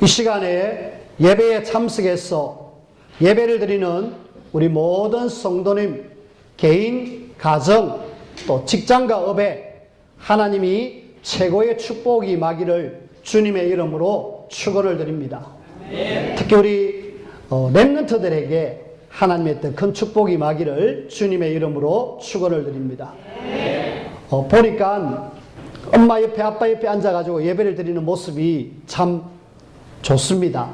이 시간에 예배에 참석해서 예배를 드리는 우리 모든 성도님, 개인, 가정, 또 직장과 업에 하나님이 최고의 축복이 임하기를 주님의 이름으로 축원을 드립니다. 특히 우리 렘넌트들에게 하나님의 더 큰 축복이 임하기를 주님의 이름으로 축원을 드립니다. 보니까 엄마 옆에 아빠 옆에 앉아가지고 예배를 드리는 모습이 참 좋습니다.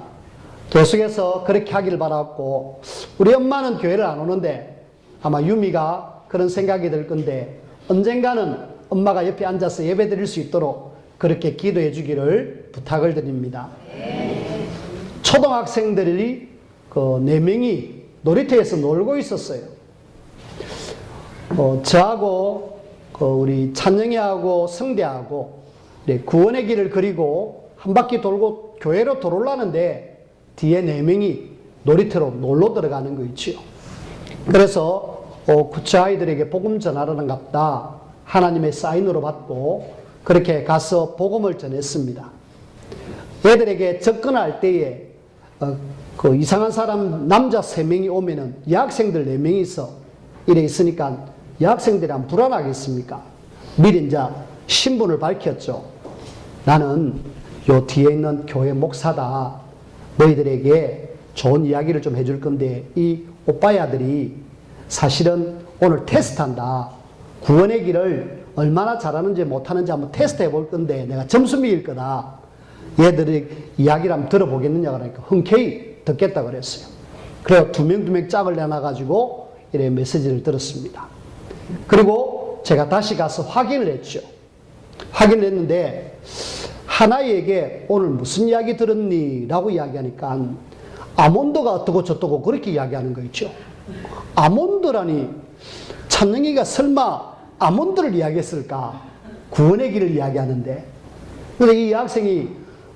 계속해서 그렇게 하기를 바랐고, 우리 엄마는 교회를 안 오는데 아마 유미가 그런 생각이 들 건데, 언젠가는 엄마가 옆에 앉아서 예배 드릴 수 있도록 그렇게 기도해 주기를 부탁을 드립니다. 초등학생들이 그 4명이 놀이터에서 놀고 있었어요. 저하고 우리 찬영이하고 성대하고 구원의 길을 그리고 한 바퀴 돌고 교회로 돌아오려는데 뒤에 4명이 놀이터로 놀러 들어가는 거 있지요. 그래서 그 아이들에게 복음 전하러는갑다 하나님의 사인으로 받고 그렇게 가서 복음을 전했습니다. 얘들에게 접근할 때에 그 이상한 사람 남자 3명이 오면은 여학생들 4명이 있어 이래 있으니까 여학생들이 안 불안하겠습니까? 미리 이제 신분을 밝혔죠. 나는 요 뒤에 있는 교회 목사다. 너희들에게 좋은 이야기를 좀 해줄 건데 이 오빠의 아들이 사실은 오늘 테스트한다. 구원의 길을 얼마나 잘하는지 못하는지 한번 테스트 해볼 건데 내가 점수 매길 거다. 얘들이 이야기를 한번 들어보겠느냐 그러니까 흔쾌히 듣겠다 그랬어요. 그래서 2명 짝을 내놔가지고 이래 메시지를 들었습니다. 그리고 제가 다시 가서 확인을 했죠. 확인을 했는데 하나에게 오늘 무슨 이야기 들었니? 라고 이야기하니까 아몬드가 어떠고 저떠고 그렇게 이야기하는 거 있죠. 아몬드라니 찬영이가 설마 아몬드를 이야기했을까? 구원의 길을 이야기하는데. 그런데 이 학생이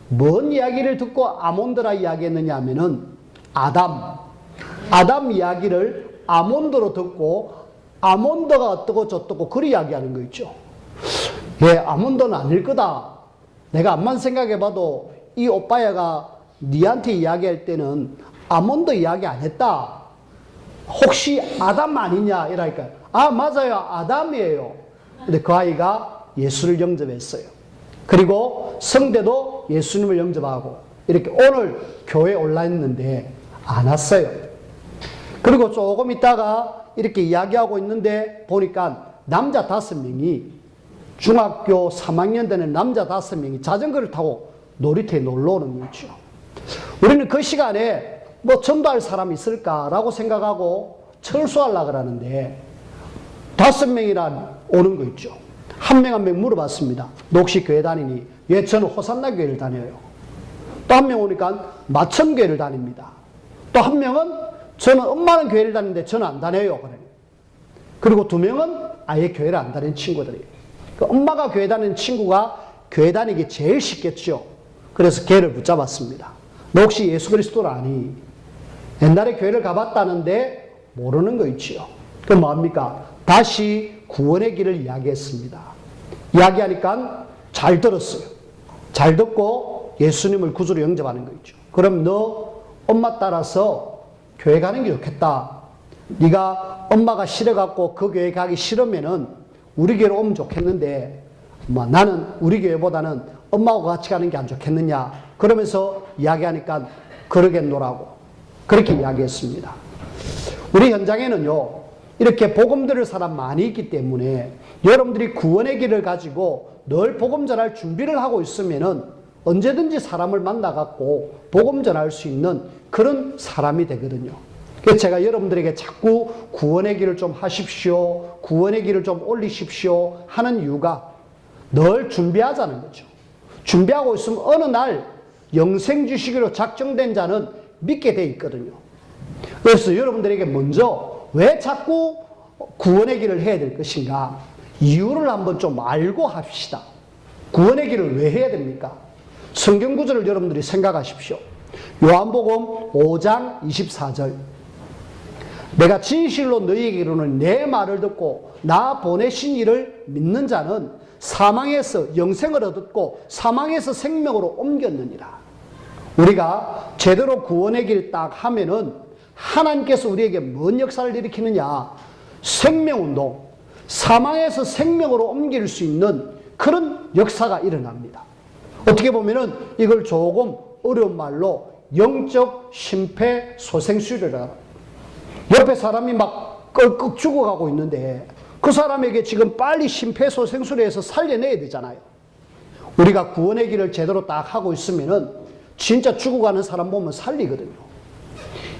뭔 이야기를 듣고 아몬드라 이야기했느냐 하면은 아담 이야기를 아몬드로 듣고 아몬드가 어떠고 저떠고 그리 이야기하는 거 있죠. 예, 아몬드는 아닐 거다. 내가 암만 생각해봐도 이 오빠야가 니한테 이야기할 때는 아몬드 이야기 안 했다. 혹시 아담 아니냐 이러니까 아 맞아요 아담이에요. 근데 그 아이가 예수를 영접했어요. 그리고 성대도 예수님을 영접하고 이렇게 오늘 교회에 올라있는데 안 왔어요. 그리고 조금 있다가 이렇게 이야기하고 있는데 보니까 남자 5명이 중학교 3학년 되는 남자 5명이 자전거를 타고 놀이터에 놀러 오는 거죠. 우리는 그 시간에 뭐 전도할 사람이 있을까라고 생각하고 철수하려고 그러는데 5명이나 오는 거 있죠. 한 명 한 명 물어봤습니다. 너 혹시 교회 다니니? 예, 저는 호산나 교회를 다녀요. 또 한 명 오니까 마천교회를 다닙니다. 또 한 명은 저는 엄마는 교회를 다니는데 저는 안 다녀요. 그래요. 그리고 2명은 아예 교회를 안 다니는 친구들이에요. 그 엄마가 교회 다니는 친구가 교회 다니기 제일 쉽겠죠. 그래서 걔를 붙잡았습니다. 너 혹시 예수 그리스도를 아니? 옛날에 교회를 가봤다는데 모르는 거 있지요. 그럼 뭐합니까? 다시 구원의 길을 이야기했습니다. 이야기하니까 잘 들었어요. 잘 듣고 예수님을 구주로 영접하는 거 있죠. 그럼 너 엄마 따라서 교회 가는 게 좋겠다. 네가 엄마가 싫어갖고 그 교회 가기 싫으면은 우리 교회로 오면 좋겠는데 나는 우리 교회보다는 엄마하고 같이 가는 게 안 좋겠느냐. 그러면서 이야기하니까 그러겠노라고 그렇게 이야기했습니다. 우리 현장에는요 이렇게 복음 들을 사람 많이 있기 때문에 여러분들이 구원의 길을 가지고 늘 복음 전할 준비를 하고 있으면은 언제든지 사람을 만나갖고 복음 전할 수 있는 그런 사람이 되거든요. 그래서 제가 여러분들에게 자꾸 구원의 길을 좀 하십시오. 구원의 길을 좀 올리십시오. 하는 이유가 늘 준비하자는 거죠. 준비하고 있으면 어느 날 영생 주시기로 작정된 자는 믿게 돼 있거든요. 그래서 여러분들에게 먼저 왜 자꾸 구원의 길을 해야 될 것인가? 이유를 한번 좀 알고 합시다. 구원의 길을 왜 해야 됩니까? 성경 구절을 여러분들이 생각하십시오. 요한복음 5장 24절. 내가 진실로 너희에게 이르노니 내 말을 듣고 나 보내신 이를 믿는 자는 사망에서 영생을 얻었고 사망에서 생명으로 옮겼느니라. 우리가 제대로 구원의 길 딱 하면은 하나님께서 우리에게 뭔 역사를 일으키느냐? 생명운동, 사망에서 생명으로 옮길 수 있는 그런 역사가 일어납니다. 어떻게 보면은 이걸 조금 어려운 말로 영적 심폐소생술이라. 옆에 사람이 막 꺽꺽 죽어가고 있는데 그 사람에게 지금 빨리 심폐소생술해서 살려내야 되잖아요. 우리가 구원의 길을 제대로 딱 하고 있으면은 진짜 죽어가는 사람 보면 살리거든요.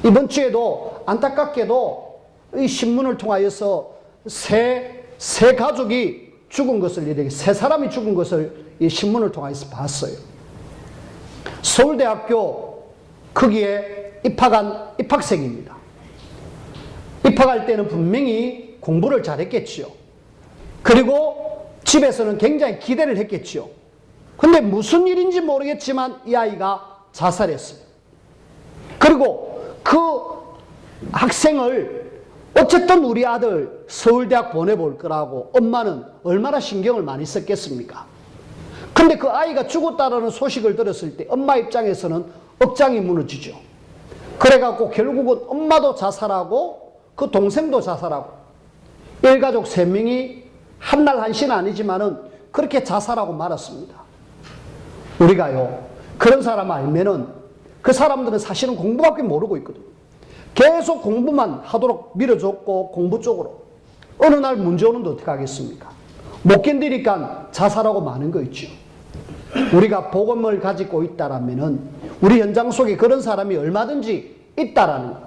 이번 주에도 안타깝게도 이 신문을 통하여서 세 가족이 죽은 것을, 이렇게 세 사람이 죽은 것을 이 신문을 통해서 봤어요. 서울대학교 거기에 입학한 입학생입니다. 입학할 때는 분명히 공부를 잘했겠지요. 그리고 집에서는 굉장히 기대를 했겠지요. 근데 무슨 일인지 모르겠지만 이 아이가 자살했어요. 그리고 그 학생을 어쨌든 우리 아들 서울대학 보내볼 거라고 엄마는 얼마나 신경을 많이 썼겠습니까? 근데 그 아이가 죽었다라는 소식을 들었을 때 엄마 입장에서는 억장이 무너지죠. 그래갖고 결국은 엄마도 자살하고 그 동생도 자살하고 일가족 3명이 한날 한시는 아니지만은 그렇게 자살하고 말았습니다. 우리가요, 그런 사람 알면은 그 사람들은 사실은 공부밖에 모르고 있거든요. 계속 공부만 하도록 밀어줬고 공부 쪽으로. 어느 날 문제 오는데 어떻게 하겠습니까? 못 견디니까 자살하고 마는 거 있죠. 우리가 복음을 가지고 있다라면은 우리 현장 속에 그런 사람이 얼마든지 있다라는 거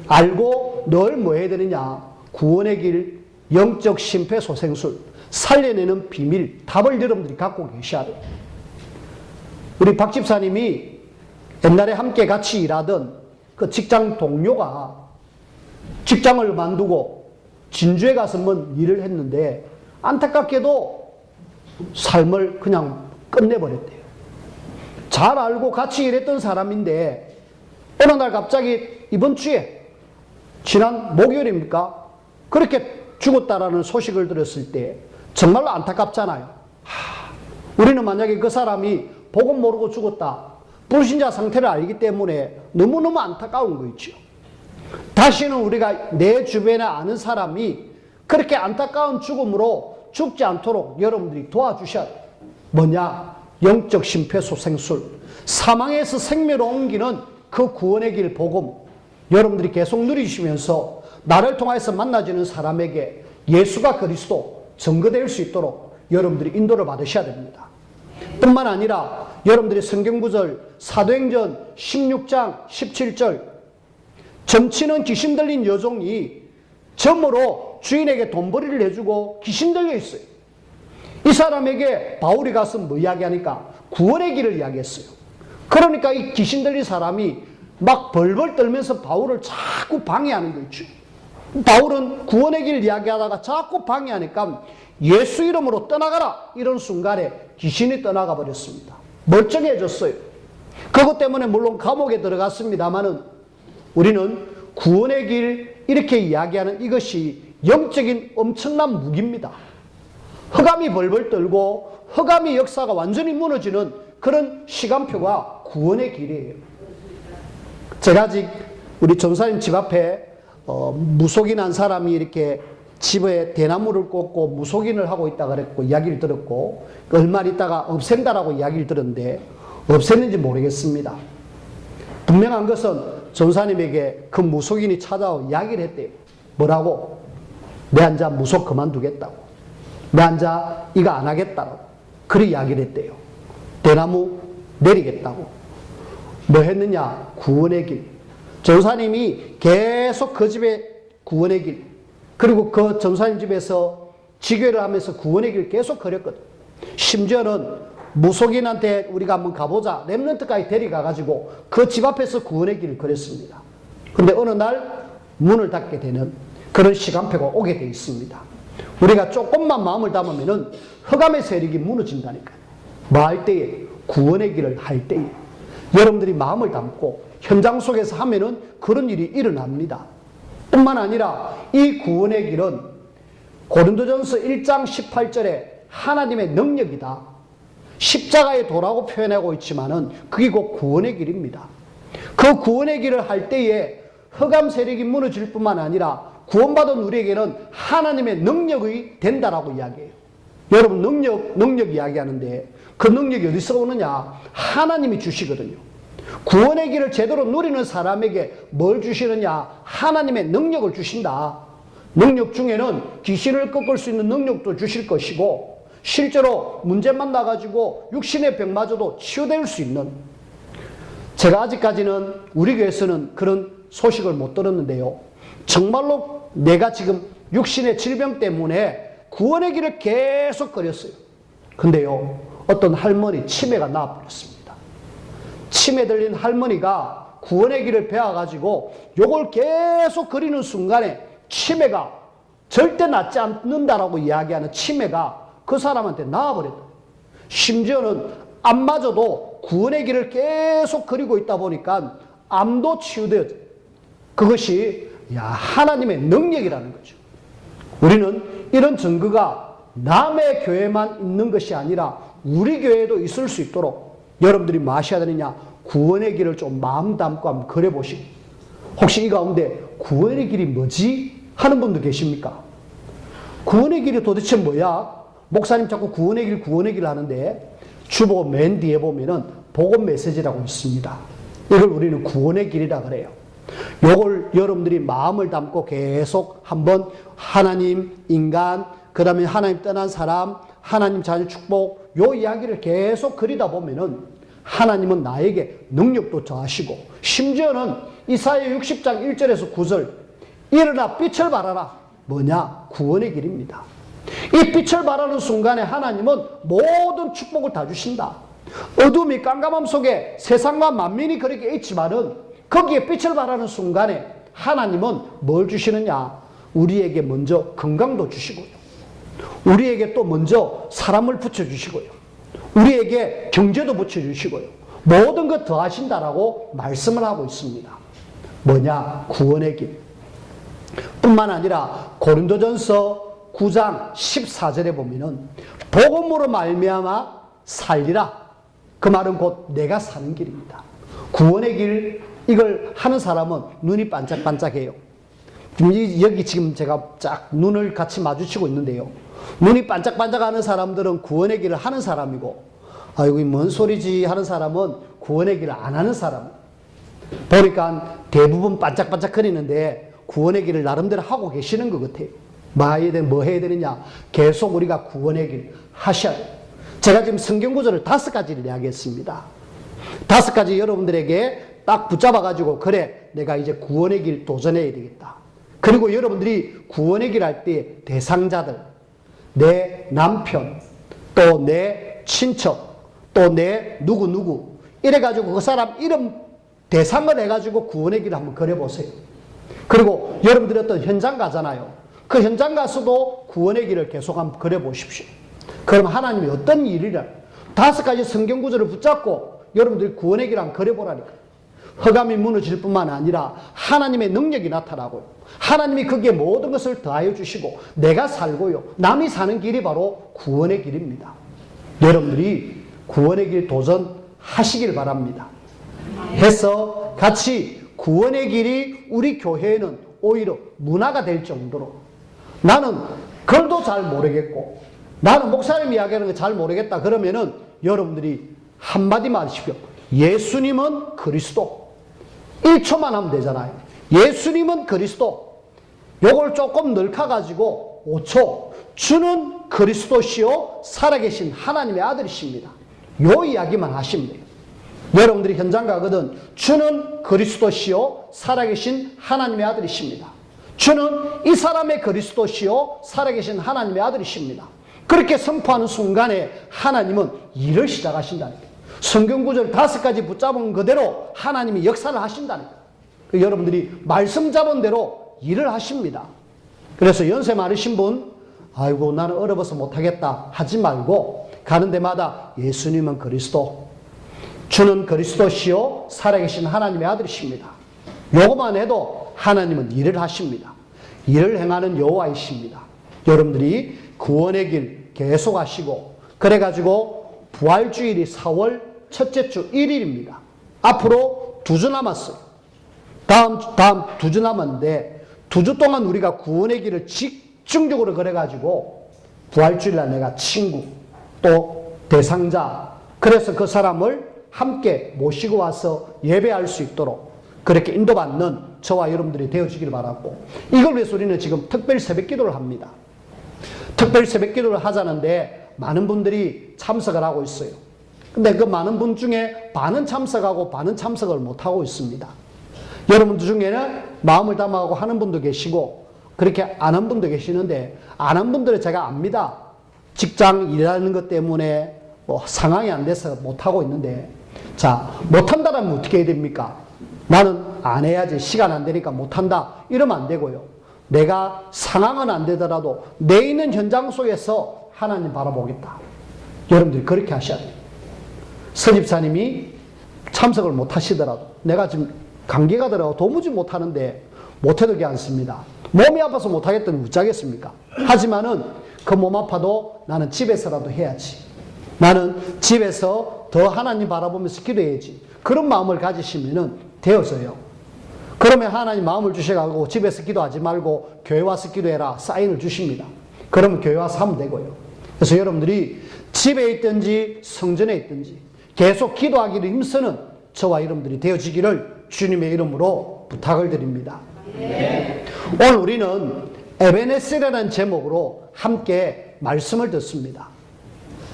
알고 늘 뭐 해야 되느냐? 구원의 길, 영적 심폐소생술, 살려내는 비밀, 답을 여러분들이 갖고 계셔야 돼요. 우리 박 집사님이 옛날에 함께 같이 일하던 그 직장 동료가 직장을 만두고 진주에 가서 뭔 일을 했는데 안타깝게도 삶을 그냥 끝내버렸대요. 잘 알고 같이 일했던 사람인데 어느 날 갑자기 이번 주에 지난 목요일입니까? 그렇게 죽었다라는 소식을 들었을 때 정말로 안타깝잖아요. 우리는 만약에 그 사람이 복음 모르고 죽었다, 불신자 상태를 알기 때문에 너무너무 안타까운 거 있죠. 다시는 우리가 내 주변에 아는 사람이 그렇게 안타까운 죽음으로 죽지 않도록 여러분들이 도와주셔야 돼요. 뭐냐? 영적 심폐소생술, 사망에서 생명으로 옮기는 그 구원의 길 복음 여러분들이 계속 누리시면서 나를 통해서 만나지는 사람에게 예수가 그리스도 증거될 수 있도록 여러분들이 인도를 받으셔야 됩니다. 뿐만 아니라 여러분들이 성경구절 사도행전 16장 17절 점치는 귀신 들린 여종이 점으로 주인에게 돈벌이를 해주고 귀신 들려 있어요. 이 사람에게 바울이 가서 뭐 이야기하니까 구원의 길을 이야기했어요. 그러니까 이 귀신 들린 사람이 막 벌벌 떨면서 바울을 자꾸 방해하는 거 있죠. 바울은 구원의 길을 이야기하다가 자꾸 방해하니까 예수 이름으로 떠나가라 이런 순간에 귀신이 떠나가 버렸습니다. 멀쩡해졌어요. 그것 때문에 물론 감옥에 들어갔습니다마는 우리는 구원의 길 이렇게 이야기하는 이것이 영적인 엄청난 무기입니다. 흑암이 벌벌 떨고 흑암의 역사가 완전히 무너지는 그런 시간표가 구원의 길이에요. 제가 아직 우리 전사님 집 앞에 무속인 한 사람이 이렇게 집에 대나무를 꽂고 무속인을 하고 있다 그랬고 이야기를 들었고 얼마 있다가 없앤다라고 이야기를 들었는데 없앴는지 모르겠습니다. 분명한 것은 전사님에게 그 무속인이 찾아와 이야기를 했대요. 뭐라고? 내 앉아 무속 그만두겠다고. 내 앉아 이거 안 하겠다고. 그리 이야기를 했대요. 대나무 내리겠다고. 뭐 했느냐? 구원의 길. 전사님이 계속 그 집에 구원의 길, 그리고 그 전사님 집에서 지교를 하면서 구원의 길 계속 걸었거든. 심지어는 무속인한테 우리가 한번 가보자 렘넌트까지 데려가가지고 그 집 앞에서 구원의 길을 걸었습니다. 근데 어느 날 문을 닫게 되는 그런 시간표가 오게 돼 있습니다. 우리가 조금만 마음을 담으면은 흑암의 세력이 무너진다니까요. 뭐 할 때에? 구원의 길을 할 때에 여러분들이 마음을 담고 현장 속에서 하면은 그런 일이 일어납니다. 뿐만 아니라 이 구원의 길은 고린도전서 1장 18절에 하나님의 능력이다. 십자가의 도라고 표현하고 있지만은 그게 곧 구원의 길입니다. 그 구원의 길을 할 때에 흑암 세력이 무너질 뿐만 아니라 구원받은 우리에게는 하나님의 능력이 된다라고 이야기해요. 여러분 능력 이야기하는데 그 능력이 어디서 오느냐? 하나님이 주시거든요. 구원의 길을 제대로 누리는 사람에게 뭘 주시느냐? 하나님의 능력을 주신다. 능력 중에는 귀신을 꺾을 수 있는 능력도 주실 것이고 실제로 문제 만나가지고 육신의 병마저도 치유될 수 있는, 제가 아직까지는 우리 교회에서는 그런 소식을 못 들었는데요. 정말로 내가 지금 육신의 질병 때문에 구원의 길을 계속 걸었어요. 근데요, 어떤 할머니 치매가 나와버렸습니다. 치매 들린 할머니가 구원의 길을 배워가지고 요걸 계속 그리는 순간에 치매가 절대 낫지 않는다라고 이야기하는 치매가 그 사람한테 나와버렸다. 심지어는 암마저도 구원의 길을 계속 그리고 있다 보니까 암도 치유되어져. 그것이 하나님의 능력이라는 거죠. 우리는 이런 증거가 남의 교회만 있는 것이 아니라 우리 교회에도 있을 수 있도록 여러분들이 뭐 하셔야 되느냐? 구원의 길을 좀 마음 담고 한번 그려보시고, 혹시 이 가운데 구원의 길이 뭐지? 하는 분도 계십니까? 구원의 길이 도대체 뭐야? 목사님 자꾸 구원의 길 하는데 주보 맨 뒤에 보면은 복음 메시지라고 있습니다. 이걸 우리는 구원의 길이라 그래요. 요걸 여러분들이 마음을 담고 계속 한번 하나님, 인간, 그 다음에 하나님 떠난 사람, 하나님 자녀 축복, 요 이야기를 계속 그리다 보면은 하나님은 나에게 능력도 더하시고, 심지어는 이사야 60장 1절에서 9절, 일어나 빛을 발하라. 뭐냐? 구원의 길입니다. 이 빛을 발하는 순간에 하나님은 모든 축복을 다 주신다. 어둠이 깜깜함 속에 세상과 만민이 그렇게 있지만은 거기에 빛을 발하는 순간에 하나님은 뭘 주시느냐? 우리에게 먼저 건강도 주시고요. 우리에게 또 먼저 사람을 붙여주시고요. 우리에게 경제도 붙여주시고요. 모든 것 더하신다라고 말씀을 하고 있습니다. 뭐냐? 구원의 길. 뿐만 아니라 고린도전서 9장 14절에 보면은 복음으로 말미암아 살리라. 그 말은 곧 내가 사는 길입니다. 구원의 길, 이걸 하는 사람은 눈이 반짝반짝해요. 여기 지금 제가 쫙 눈을 같이 마주치고 있는데요. 눈이 반짝반짝하는 사람들은 구원의 길을 하는 사람이고, 아이고 뭔 소리지 하는 사람은 구원의 길을 안 하는 사람. 보니까 대부분 반짝반짝거리는데 구원의 길을 나름대로 하고 계시는 것 같아요. 뭐 해야 되느냐? 계속 우리가 구원의 길 하셔야 돼요. 제가 지금 성경 구절을 5가지를 이야기했습니다. 5가지 여러분들에게 딱 붙잡아가지고, 그래, 내가 이제 구원의 길 도전해야 되겠다. 그리고 여러분들이 구원의 길 할 때 대상자들, 내 남편, 또 내 친척, 또 내 누구, 이래가지고 그 사람 이름 대상을 해가지고 구원의 길을 한번 그려보세요. 그리고 여러분들이 어떤 현장 가잖아요. 그 현장 가서도 구원의 길을 계속 한번 그려보십시오. 그럼 하나님이 어떤 일이라 5가지 성경 구절을 붙잡고 여러분들이 구원의 길을 한번 그려보라니까. 흑암이 무너질 뿐만 아니라 하나님의 능력이 나타나고요. 하나님이 거기에 모든 것을 더하여 주시고 내가 살고요. 남이 사는 길이 바로 구원의 길입니다. 여러분들이 구원의 길 도전하시길 바랍니다. 해서 같이 구원의 길이 우리 교회에는 오히려 문화가 될 정도로, 나는 글도 잘 모르겠고 나는 목사님 이야기하는 거 잘 모르겠다 그러면은 여러분들이 한마디만 하십시오. 예수님은 그리스도. 1초만 하면 되잖아요. 예수님은 그리스도. 요걸 조금 넓혀가지고 5초. 주는 그리스도시요 살아계신 하나님의 아들이십니다. 요 이야기만 하시면 돼요. 여러분들이 현장 가거든 주는 그리스도시요 살아계신 하나님의 아들이십니다. 주는 이 사람의 그리스도시요 살아계신 하나님의 아들이십니다. 그렇게 선포하는 순간에 하나님은 일을 시작하신다는 거예요. 성경 구절 5가지 붙잡은 그대로 하나님이 역사를 하신다는 거예요. 여러분들이 말씀 잡은 대로 일을 하십니다. 그래서 연세 많으신 분, 아이고 나는 어려워서 못하겠다 하지 말고 가는 데마다 예수님은 그리스도, 주는 그리스도시요 살아계신 하나님의 아들이십니다. 요것만 해도 하나님은 일을 하십니다. 일을 행하는 여호와이십니다. 여러분들이 구원의 길 계속 하시고, 그래가지고 부활주일이 4월 첫째 주 1일입니다. 앞으로 2주 남았어요. 다음 2주 남았는데 2주 동안 우리가 구원의 길을 집중적으로 걸어가지고 부활주일날 내가 친구 또 대상자 그래서 그 사람을 함께 모시고 와서 예배할 수 있도록 그렇게 인도받는 저와 여러분들이 되어지기를 바라고 이걸 위해서 우리는 지금 특별 새벽기도를 합니다. 특별 새벽기도를 하자는데 많은 분들이 참석을 하고 있어요. 근데 그 많은 분 중에 반은 참석하고 반은 참석을 못하고 있습니다. 여러분들 중에는 마음을 담아가고 하는 분도 계시고 그렇게 안 한 분도 계시는데 안 한 분들은 제가 압니다. 직장 일하는 것 때문에 뭐 상황이 안 돼서 못하고 있는데 자 못한다라면 어떻게 해야 됩니까? 나는 안 해야지 시간 안 되니까 못한다 이러면 안 되고요. 내가 상황은 안 되더라도 내 있는 현장 속에서 하나님 바라보겠다. 여러분들이 그렇게 하셔야 돼요. 선집사님이 참석을 못 하시더라도 내가 지금 감기가 들어가고 도무지 못하는데 못해도 괜찮습니다. 몸이 아파서 못하겠다면 어쩌겠습니까? 하지만은 그 몸 아파도 나는 집에서라도 해야지. 나는 집에서 더 하나님 바라보면서 기도해야지. 그런 마음을 가지시면은 되어져요. 그러면 하나님 마음을 주셔가지고 집에서 기도하지 말고 교회 와서 기도해라 사인을 주십니다. 그러면 교회 와서 하면 되고요. 그래서 여러분들이 집에 있든지 성전에 있든지 계속 기도하기를 힘쓰는 저와 여러분들이 되어지기를 주님의 이름으로 부탁을 드립니다. 오늘 우리는 에베네셀이라는 제목으로 함께 말씀을 듣습니다.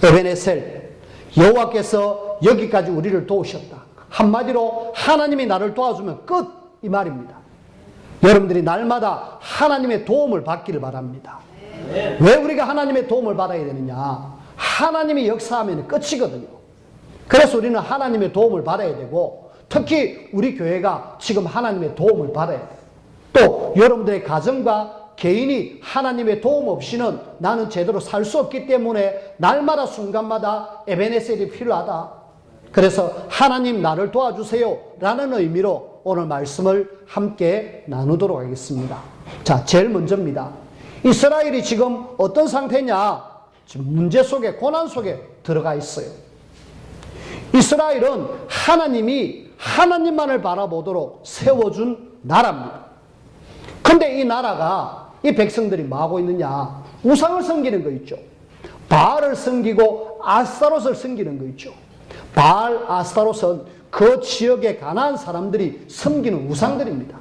에베네셀, 여호와께서 여기까지 우리를 도우셨다. 한마디로 하나님이 나를 도와주면 끝 이 말입니다. 여러분들이 날마다 하나님의 도움을 받기를 바랍니다. 왜 우리가 하나님의 도움을 받아야 되느냐? 하나님이 역사하면 끝이거든요. 그래서 우리는 하나님의 도움을 받아야 되고 특히 우리 교회가 지금 하나님의 도움을 받아야 돼요. 또 여러분들의 가정과 개인이 하나님의 도움 없이는 나는 제대로 살 수 없기 때문에 날마다 순간마다 에베네셀이 필요하다. 그래서 하나님 나를 도와주세요 라는 의미로 오늘 말씀을 함께 나누도록 하겠습니다. 자, 제일 먼저입니다. 이스라엘이 지금 어떤 상태냐? 지금 문제 속에 고난 속에 들어가 있어요. 이스라엘은 하나님이 하나님만을 바라보도록 세워준 나라입니다. 근데 이 나라가 이 백성들이 뭐하고 있느냐? 우상을 섬기는 거 있죠. 바알을 섬기고 아스타롯을 섬기는 거 있죠. 바알, 아스타롯은 그 지역의 가나안 사람들이 섬기는 우상들입니다.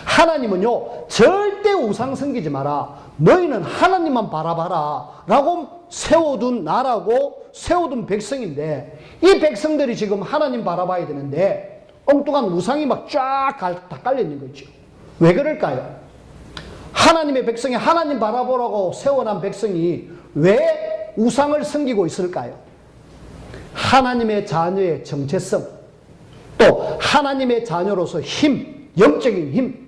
하나님은요 절대 우상 섬기지 마라. 너희는 하나님만 바라봐라 라고 세워둔 나라고 세워둔 백성인데 이 백성들이 지금 하나님 바라봐야 되는데 엉뚱한 우상이 막 쫙 다 깔려있는 거죠. 왜 그럴까요? 하나님의 백성이 하나님 바라보라고 세워난 백성이 왜 우상을 섬기고 있을까요? 하나님의 자녀의 정체성 또 하나님의 자녀로서 힘, 영적인 힘,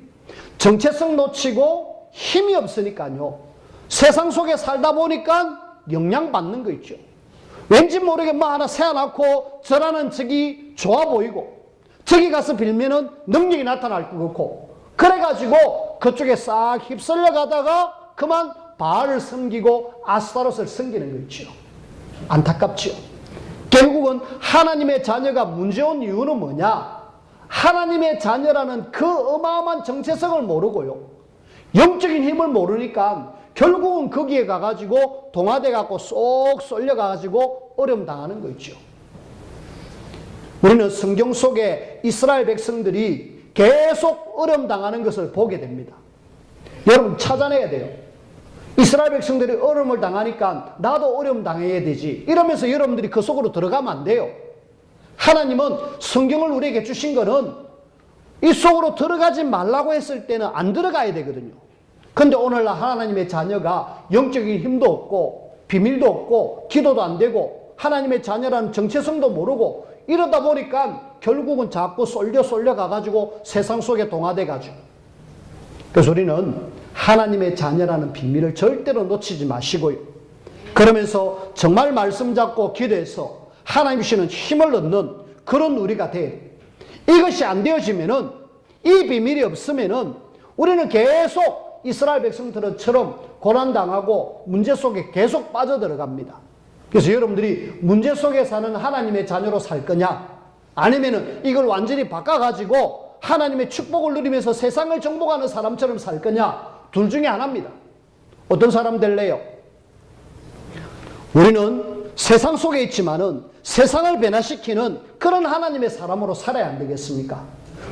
정체성 놓치고 힘이 없으니까요. 세상 속에 살다 보니까 영향받는 거 있죠. 왠지 모르게 뭐 하나 세워놓고 저라는 적이 좋아 보이고 저기 가서 빌면은 능력이 나타날 것 같고 그래가지고 그쪽에 싹 휩쓸려 가다가 그만 바알을 섬기고 아스타롯을 섬기는 거 있죠. 안타깝죠. 결국은 하나님의 자녀가 문제온 이유는 뭐냐? 하나님의 자녀라는 그 어마어마한 정체성을 모르고요. 영적인 힘을 모르니까 결국은 거기에 가가지고 동화돼 갖고 쏙 쏠려 가가지고 어려움 당하는 거 있죠. 우리는 성경 속에 이스라엘 백성들이 계속 어려움 당하는 것을 보게 됩니다. 여러분 찾아내야 돼요. 이스라엘 백성들이 어려움을 당하니까 나도 어려움 당해야 되지. 이러면서 여러분들이 그 속으로 들어가면 안 돼요. 하나님은 성경을 우리에게 주신 거는 이 속으로 들어가지 말라고 했을 때는 안 들어가야 되거든요. 근데 오늘날 하나님의 자녀가 영적인 힘도 없고 비밀도 없고 기도도 안 되고 하나님의 자녀라는 정체성도 모르고 이러다 보니까 결국은 자꾸 쏠려 가가지고 세상 속에 동화돼 가지고 그래서 우리는 하나님의 자녀라는 비밀을 절대로 놓치지 마시고요. 그러면서 정말 말씀 잡고 기도해서 하나님 주시는 힘을 얻는 그런 우리가 돼야 돼요. 이것이 안 되어지면은 이 비밀이 없으면은 우리는 계속 이스라엘 백성들처럼 고난당하고 문제 속에 계속 빠져들어갑니다. 그래서 여러분들이 문제 속에 사는 하나님의 자녀로 살 거냐, 아니면은 이걸 완전히 바꿔가지고 하나님의 축복을 누리면서 세상을 정복하는 사람처럼 살 거냐, 둘 중에 하나입니다. 어떤 사람 될래요? 우리는 세상 속에 있지만은 세상을 변화시키는 그런 하나님의 사람으로 살아야 안 되겠습니까?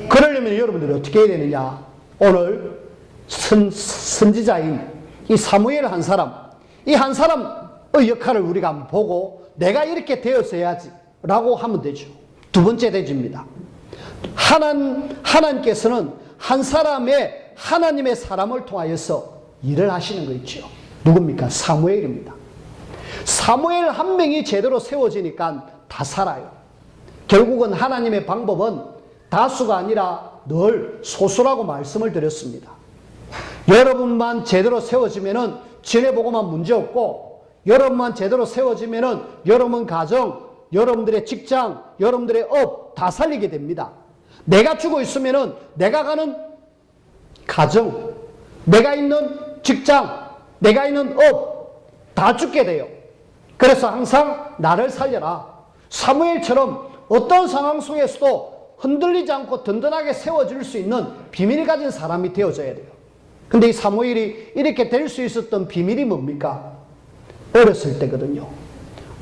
그러려면 여러분들이 어떻게 해야 되느냐? 오늘 선지자인 이 사무엘 한 사람, 이 한 사람의 역할을 우리가 한번 보고 내가 이렇게 되었어야지 라고 하면 되죠. 두 번째 대지입니다. 하나님께서는 한 사람의 하나님의 사람을 통하여서 일을 하시는 거 있죠. 누굽니까? 사무엘입니다. 사무엘 한 명이 제대로 세워지니까 다 살아요. 결국은 하나님의 방법은 다수가 아니라 늘 소수라고 말씀을 드렸습니다. 여러분만 제대로 세워지면은 지내보고만 문제없고, 여러분만 제대로 세워지면은 여러분 가정, 여러분들의 직장, 여러분들의 업 다 살리게 됩니다. 내가 죽어 있으면은 내가 가는 가정, 내가 있는 직장, 내가 있는 업 다 죽게 돼요. 그래서 항상 나를 살려라. 사무엘처럼 어떤 상황 속에서도 흔들리지 않고 든든하게 세워질 수 있는 비밀을 가진 사람이 되어져야 돼요. 근데 이 사무엘이 이렇게 될 수 있었던 비밀이 뭡니까? 어렸을 때거든요.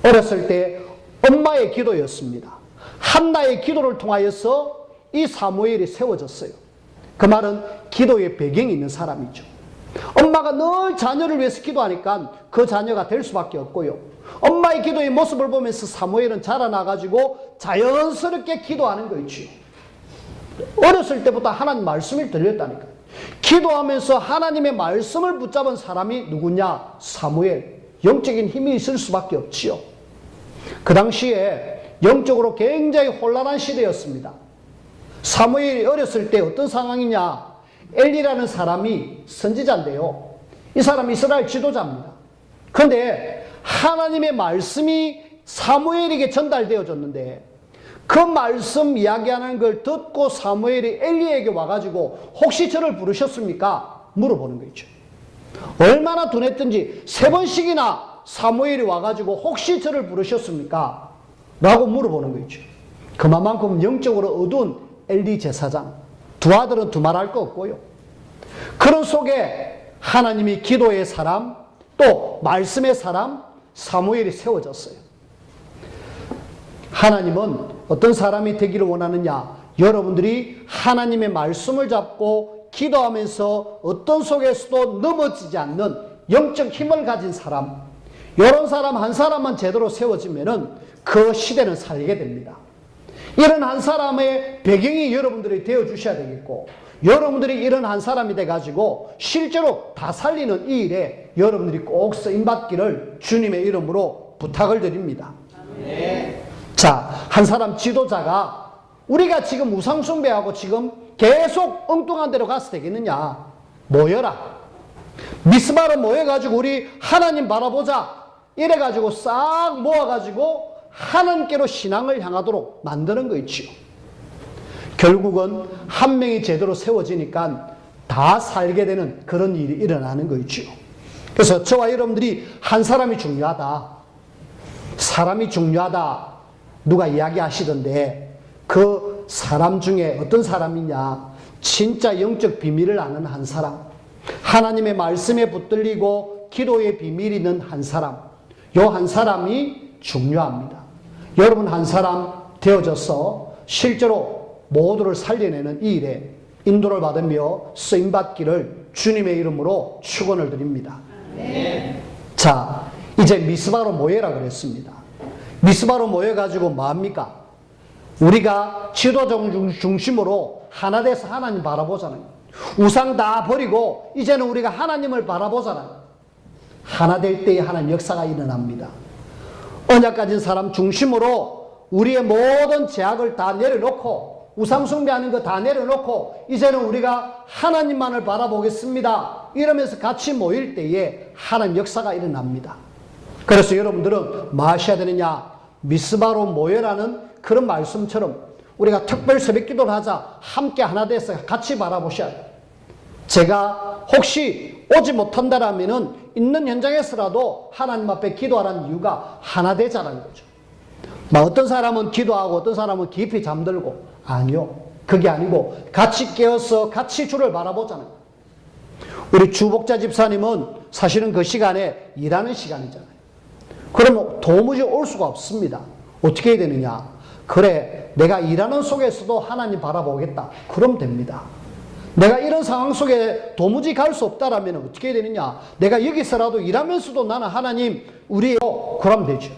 어렸을 때 엄마의 기도였습니다. 한나의 기도를 통하여서 이 사무엘이 세워졌어요. 그 말은 기도의 배경이 있는 사람이죠. 엄마가 늘 자녀를 위해서 기도하니까 그 자녀가 될 수밖에 없고요. 엄마의 기도의 모습을 보면서 사무엘은 자라나가지고 자연스럽게 기도하는 거 있죠. 어렸을 때부터 하나님 말씀을 들렸다니까요. 기도하면서 하나님의 말씀을 붙잡은 사람이 누구냐? 사무엘. 영적인 힘이 있을 수밖에 없지요. 그 당시에 영적으로 굉장히 혼란한 시대였습니다. 사무엘이 어렸을 때 어떤 상황이냐? 엘리라는 사람이 선지자인데요. 이 사람이 이스라엘 지도자입니다. 그런데 하나님의 말씀이 사무엘에게 전달되어졌는데 그 말씀 이야기하는 걸 듣고 사무엘이 엘리에게 와가지고 혹시 저를 부르셨습니까? 물어보는 거 있죠. 얼마나 둔했든지 3번씩이나 사무엘이 와가지고 혹시 저를 부르셨습니까? 라고 물어보는 거 있죠. 그만큼 영적으로 어두운 엘리 제사장. 두 아들은 두말할 거 없고요. 그런 속에 하나님이 기도의 사람, 또 말씀의 사람, 사무엘이 세워졌어요. 하나님은 어떤 사람이 되기를 원하느냐? 여러분들이 하나님의 말씀을 잡고 기도하면서 어떤 속에서도 넘어지지 않는 영적 힘을 가진 사람, 이런 사람 한 사람만 제대로 세워지면은 그 시대는 살게 됩니다. 이런 한 사람의 배경이 여러분들이 되어주셔야 되겠고, 여러분들이 이런 한 사람이 돼가지고 실제로 다 살리는 이 일에 여러분들이 꼭 쓰임받기를 주님의 이름으로 부탁을 드립니다. 네. 자, 한 사람 지도자가 우리가 지금 우상숭배하고 지금 계속 엉뚱한 데로 가서 되겠느냐? 모여라. 미스바로 모여가지고 우리 하나님 바라보자. 이래가지고 싹 모아가지고 하나님께로 신앙을 향하도록 만드는 거 있지요. 결국은 한 명이 제대로 세워지니까 다 살게 되는 그런 일이 일어나는 거 있지요. 그래서 저와 여러분들이 한 사람이 중요하다. 사람이 중요하다. 누가 이야기하시던데 그 사람 중에 어떤 사람이냐? 진짜 영적 비밀을 아는 한 사람. 하나님의 말씀에 붙들리고 기도의 비밀이 있는 한 사람. 요 한 사람이 중요합니다. 여러분 한 사람 되어져서 실제로 모두를 살려내는 이 일에 인도를 받으며 쓰임받기를 주님의 이름으로 축원을 드립니다. 네. 자, 이제 미스바로 모여라 그랬습니다. 미스바로 모여가지고 뭐합니까? 우리가 지도자 중심으로 하나 돼서 하나님 바라보잖아요. 우상 다 버리고 이제는 우리가 하나님을 바라보잖아요. 하나 될 때에 하나님 역사가 일어납니다. 언약 가진 사람 중심으로 우리의 모든 제약을 다 내려놓고 우상 숭배하는 거 다 내려놓고 이제는 우리가 하나님만을 바라보겠습니다. 이러면서 같이 모일 때에 하나님 역사가 일어납니다. 그래서 여러분들은 뭐 하셔야 되느냐? 미스바로 모여라는 그런 말씀처럼 우리가 특별 새벽 기도를 하자. 함께 하나 돼서 같이 바라보셔야 돼요. 제가 혹시 오지 못한다라면은 있는 현장에서라도 하나님 앞에 기도하라는 이유가 하나 되자는 거죠. 막 어떤 사람은 기도하고 어떤 사람은 깊이 잠들고, 아니요. 그게 아니고 같이 깨어서 같이 주를 바라보자는 거예요. 우리 주복자 집사님은 사실은 그 시간에 일하는 시간이잖아요. 그러면 도무지 올 수가 없습니다. 어떻게 해야 되느냐? 그래, 내가 일하는 속에서도 하나님 바라보겠다. 그럼 됩니다. 내가 이런 상황 속에 도무지 갈 수 없다라면 어떻게 해야 되느냐? 내가 여기서라도 일하면서도 나는 하나님 우리요. 그럼 되죠.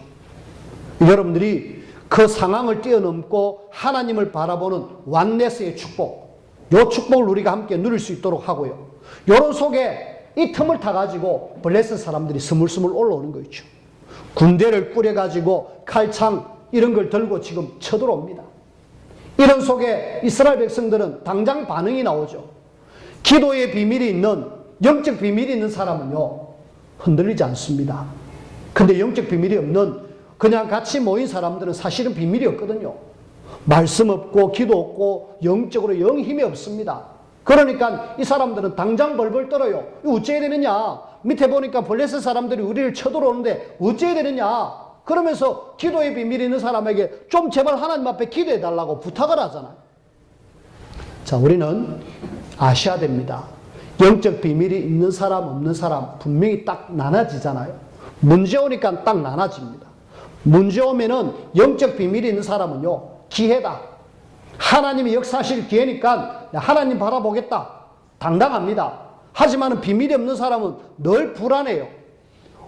여러분들이 그 상황을 뛰어넘고 하나님을 바라보는 완네스의 축복, 이 축복을 우리가 함께 누릴 수 있도록 하고요. 요런 속에 이 틈을 타가지고 블레셋 사람들이 스물스물 올라오는 거 있죠. 군대를 꾸려가지고 칼창 이런 걸 들고 지금 쳐들어옵니다. 이런 속에 이스라엘 백성들은 당장 반응이 나오죠. 기도의 비밀이 있는, 영적 비밀이 있는 사람은요, 흔들리지 않습니다. 근데 영적 비밀이 없는 그냥 같이 모인 사람들은 사실은 비밀이 없거든요. 말씀 없고 기도 없고 영적으로 영 힘이 없습니다. 그러니까 이 사람들은 당장 벌벌 떨어요. 어째야 되느냐? 밑에 보니까 블레셋 사람들이 우리를 쳐들어오는데 어째야 되느냐? 그러면서 기도의 비밀이 있는 사람에게 좀 제발 하나님 앞에 기도해 달라고 부탁을 하잖아요. 자, 우리는 아셔야 됩니다. 영적 비밀이 있는 사람 없는 사람 분명히 딱 나눠지잖아요. 문제 오니까 딱 나눠집니다. 문제 오면은 영적 비밀이 있는 사람은요, 기회다. 하나님이 역사하실 기회니까 하나님 바라보겠다. 당당합니다. 하지만 비밀이 없는 사람은 늘 불안해요.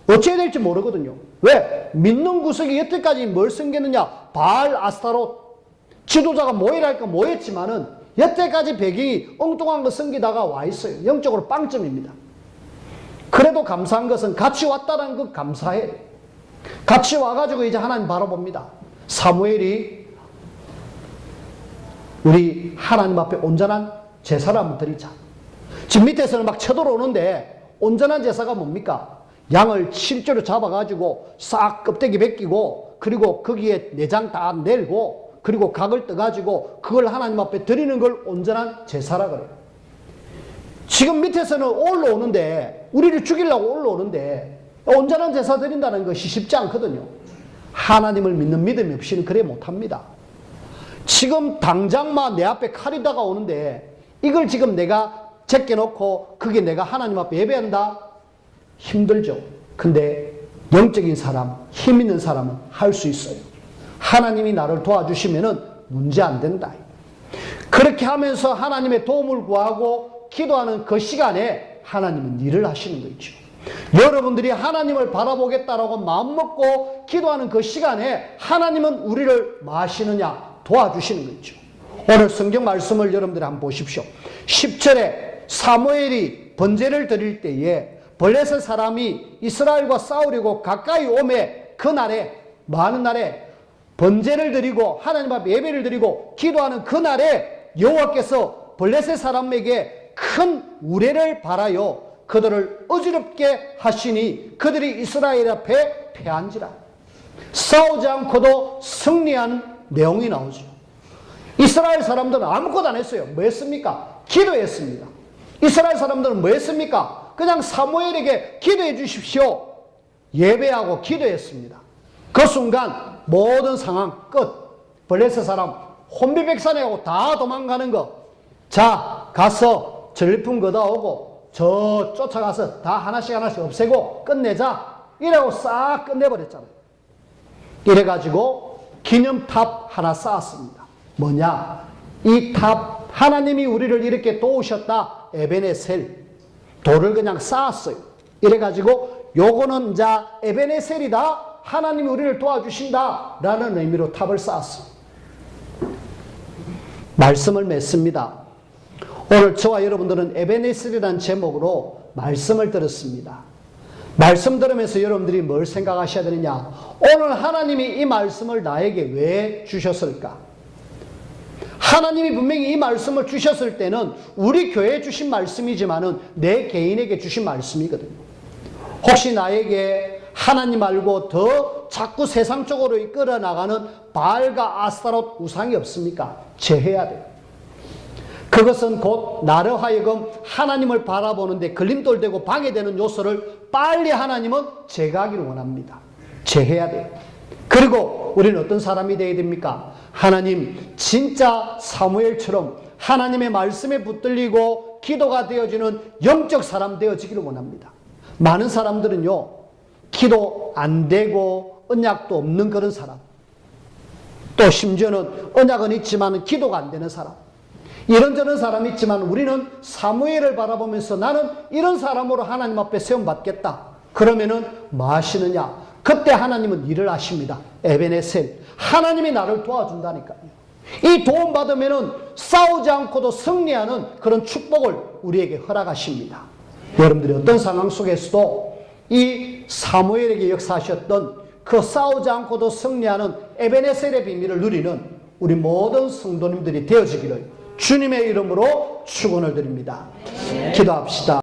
어찌해야 될지 모르거든요. 왜? 믿는 구석이 여태까지 뭘 섬겼느냐? 바알, 아스타롯. 지도자가 모이랄까 모였지만은 여태까지 배경이 엉뚱한 거 섬기다가 와 있어요. 영적으로 빵점입니다. 그래도 감사한 것은 같이 왔다는 것 감사해요. 같이 와가지고 이제 하나님 바라봅니다. 사무엘이 우리 하나님 앞에 온전한 제사를 한번 드리자. 지금 밑에서는 막 쳐들어오는데 온전한 제사가 뭡니까? 양을 실제로 잡아가지고 싹 껍데기 벗기고 그리고 거기에 내장 다 내고 그리고 각을 떠가지고 그걸 하나님 앞에 드리는 걸 온전한 제사라 그래요. 지금 밑에서는 올라오는데 우리를 죽이려고 올라오는데 온전한 제사 드린다는 것이 쉽지 않거든요. 하나님을 믿는 믿음이 없이는 그래 못합니다. 지금 당장만 내 앞에 칼이 다가오는데 이걸 지금 내가 제껴놓고 그게 내가 하나님 앞에 예배한다? 힘들죠. 근데 영적인 사람, 힘 있는 사람은 할 수 있어요. 하나님이 나를 도와주시면은 문제 안 된다. 그렇게 하면서 하나님의 도움을 구하고 기도하는 그 시간에 하나님은 일을 하시는 거 있죠. 여러분들이 하나님을 바라보겠다라고 마음먹고 기도하는 그 시간에 하나님은 우리를 뭐 하시느냐? 도와주시는 거 있죠. 오늘 성경 말씀을 여러분들이 한번 보십시오. 10절에 사무엘이 번제를 드릴 때에 블레셋 사람이 이스라엘과 싸우려고 가까이 오매 그날에 많은 날에 번제를 드리고 하나님 앞에 예배를 드리고 기도하는 그날에 여호와께서 블레셋 사람에게 큰 우레를 발하여 그들을 어지럽게 하시니 그들이 이스라엘 앞에 패한지라. 싸우지 않고도 승리한 내용이 나오죠. 이스라엘 사람들은 아무것도 안 했어요. 뭐 했습니까? 기도했습니다. 이스라엘 사람들은 뭐 했습니까? 그냥 사무엘에게 기도해 주십시오. 예배하고 기도했습니다. 그 순간 모든 상황 끝. 블레셋 사람 혼비백산하고 다 도망가는 거. 자, 가서 전리품 걷어오고 저 쫓아가서 다 하나씩 없애고 끝내자. 이라고 싹 끝내버렸잖아요. 이래가지고 기념탑 하나 쌓았습니다. 뭐냐? 이 탑, 하나님이 우리를 이렇게 도우셨다. 에베네셀. 돌을 그냥 쌓았어요. 이래가지고 요거는 자 에베네셀이다. 하나님이 우리를 도와주신다. 라는 의미로 탑을 쌓았어요. 말씀을 맺습니다. 오늘 저와 여러분들은 에베네셀이라는 제목으로 말씀을 들었습니다. 말씀 들으면서 여러분들이 뭘 생각하셔야 되느냐? 오늘 하나님이 이 말씀을 나에게 왜 주셨을까? 하나님이 분명히 이 말씀을 주셨을 때는 우리 교회에 주신 말씀이지만은 내 개인에게 주신 말씀이거든요. 혹시 나에게 하나님 말고 더 자꾸 세상 쪽으로 이끌어 나가는 바알과 아스타롯 우상이 없습니까? 제해야 돼요. 그것은 곧 나를 하여금 하나님을 바라보는데 걸림돌되고 방해되는 요소를 빨리 하나님은 제거하기를 원합니다. 제해야 돼요. 그리고 우리는 어떤 사람이 되어야 됩니까? 하나님, 진짜 사무엘처럼 하나님의 말씀에 붙들리고 기도가 되어지는 영적 사람 되어지기를 원합니다. 많은 사람들은요, 기도 안 되고 언약도 없는 그런 사람, 또 심지어는 언약은 있지만 기도가 안 되는 사람, 이런저런 사람이 있지만 우리는 사무엘을 바라보면서 나는 이런 사람으로 하나님 앞에 세움받겠다. 그러면은 뭐 하시느냐? 그때 하나님은 일을 하십니다. 에베네셀, 하나님이 나를 도와준다니까요. 이 도움 받으면은 싸우지 않고도 승리하는 그런 축복을 우리에게 허락하십니다. 여러분들이 어떤 상황 속에서도 이 사무엘에게 역사하셨던 그 싸우지 않고도 승리하는 에베네셀의 비밀을 누리는 우리 모든 성도님들이 되어지기를 주님의 이름으로 축원을 드립니다. 기도합시다.